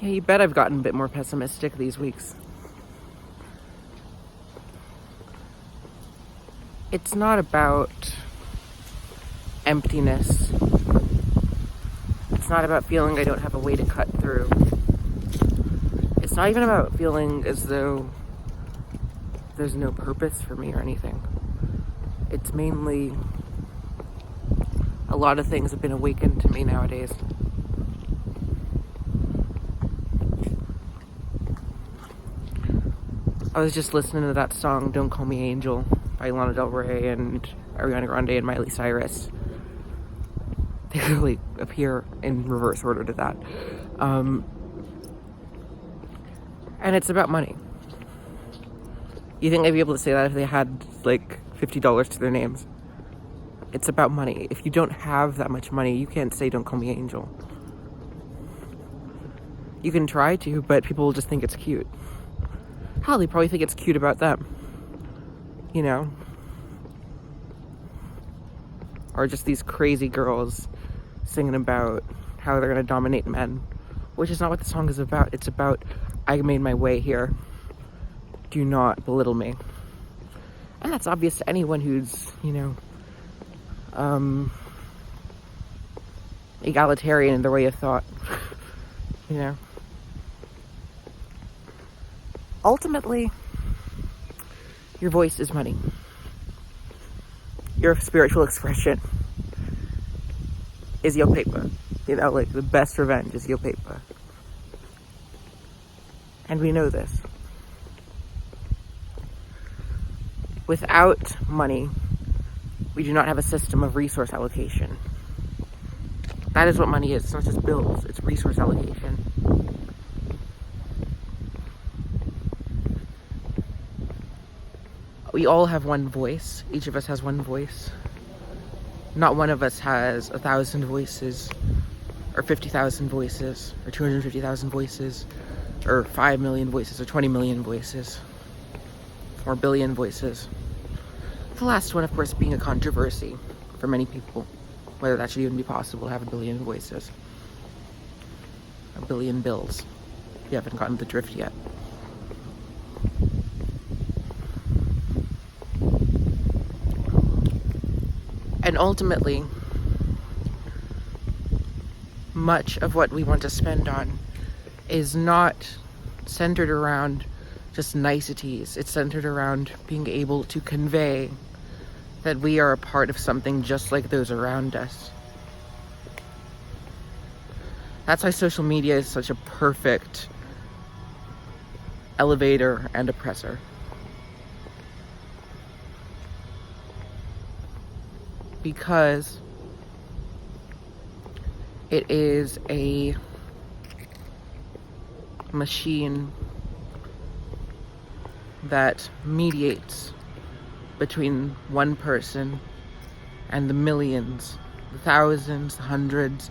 Yeah, you bet I've gotten a bit more pessimistic these weeks. It's not about emptiness. It's not about feeling I don't have a way to cut through. It's not even about feeling as though there's no purpose for me or anything. It's mainly a lot of things have been awakened to me nowadays. I was just listening to that song, Don't Call Me Angel, by Lana Del Rey and Ariana Grande and Miley Cyrus. They really appear in reverse order to that. And it's about money. You think they'd be able to say that if they had like $50 to their names? It's about money. If you don't have that much money, you can't say Don't Call Me Angel. You can try to, but people will just think it's cute. Hell, they probably think it's cute about them. You know? Or just these crazy girls singing about how they're gonna dominate men. Which is not what the song is about. It's about, I made my way here. Do not belittle me. And that's obvious to anyone who's, egalitarian in their way of thought. Ultimately, your voice is money. Your spiritual expression is your paper. Like the best revenge is your paper. And we know this. Without money, we do not have a system of resource allocation. That is what money is. It's not just bills, it's resource allocation. We all have one voice. Each of us has one voice. Not one of us has 1,000 voices, or 50,000 voices, or 250,000 voices, or 5 million voices, or 20 million voices, or billion voices. The last one, of course, being a controversy for many people, whether that should even be possible to have a billion voices. A billion bills. You haven't gotten the drift yet. And ultimately, much of what we want to spend on is not centered around just niceties. It's centered around being able to convey that we are a part of something just like those around us. That's why social media is such a perfect elevator and oppressor. Because it is a machine that mediates between one person and the millions, the thousands, the hundreds.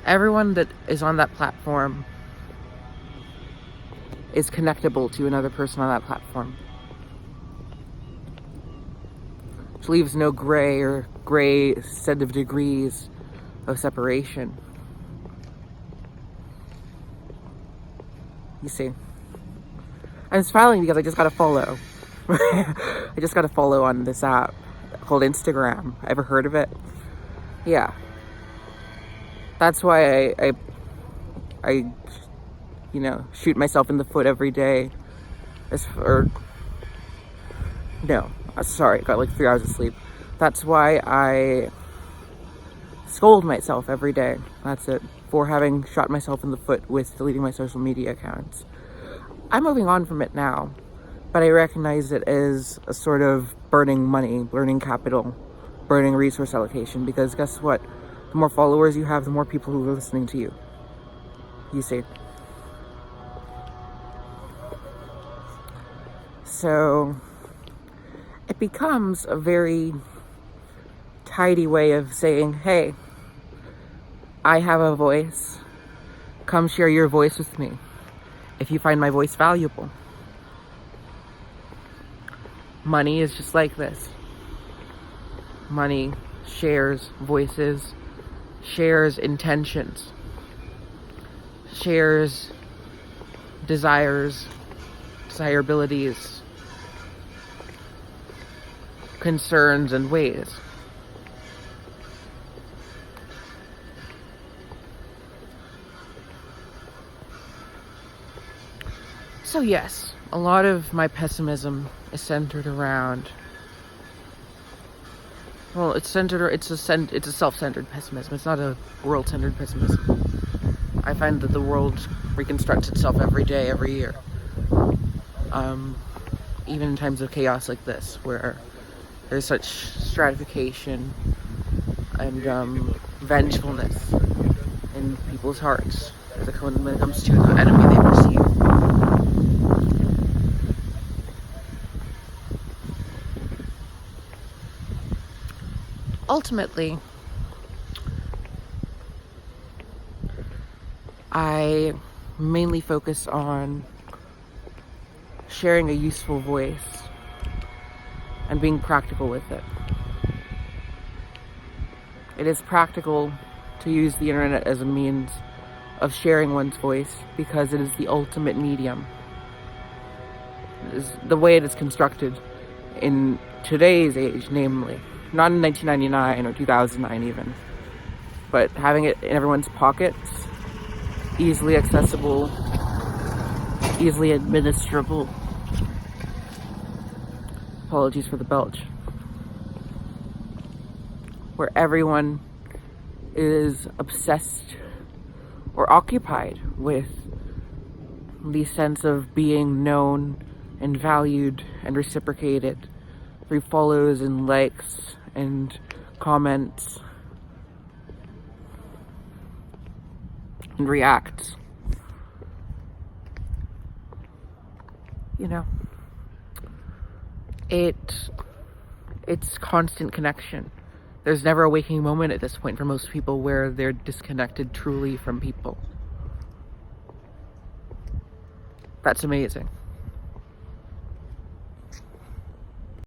Everyone that is on that platform is connectable to another person on that platform. Which leaves no gray set of degrees of separation. You see. I'm smiling because I just got a follow. I just got a follow on this app called Instagram. Ever heard of it? Yeah. That's why I shoot myself in the foot every day. Sorry, I got like 3 hours of sleep. That's why I scold myself every day. That's it. For having shot myself in the foot with deleting my social media accounts. I'm moving on from it now, but I recognize it as a sort of burning money, burning capital, burning resource allocation, because guess what? The more followers you have, the more people who are listening to you. You see. So it becomes a very tidy way of saying, hey, I have a voice. Come share your voice with me if you find my voice valuable. Money is just like this. Money shares voices, shares intentions, shares desires, desirabilities, concerns, and ways. So yes, a lot of my pessimism is centered around, well, it's a self-centered pessimism. It's not a world-centered pessimism. I find that the world reconstructs itself every day, every year. Even in times of chaos like this, where there's such stratification and vengefulness in people's hearts when it comes to the enemy they perceive. Ultimately, I mainly focus on sharing a useful voice and being practical with it. It is practical to use the internet as a means of sharing one's voice because it is the ultimate medium. It is the way it is constructed in today's age, namely. Not in 1999 or 2009 even, but having it in everyone's pockets, easily accessible, easily administrable. Apologies for the belch. Where everyone is obsessed or occupied with the sense of being known and valued and reciprocated through follows and likes and comments and reacts. You know, it's constant connection. There's never a waking moment at this point for most people where they're disconnected truly from people. That's amazing.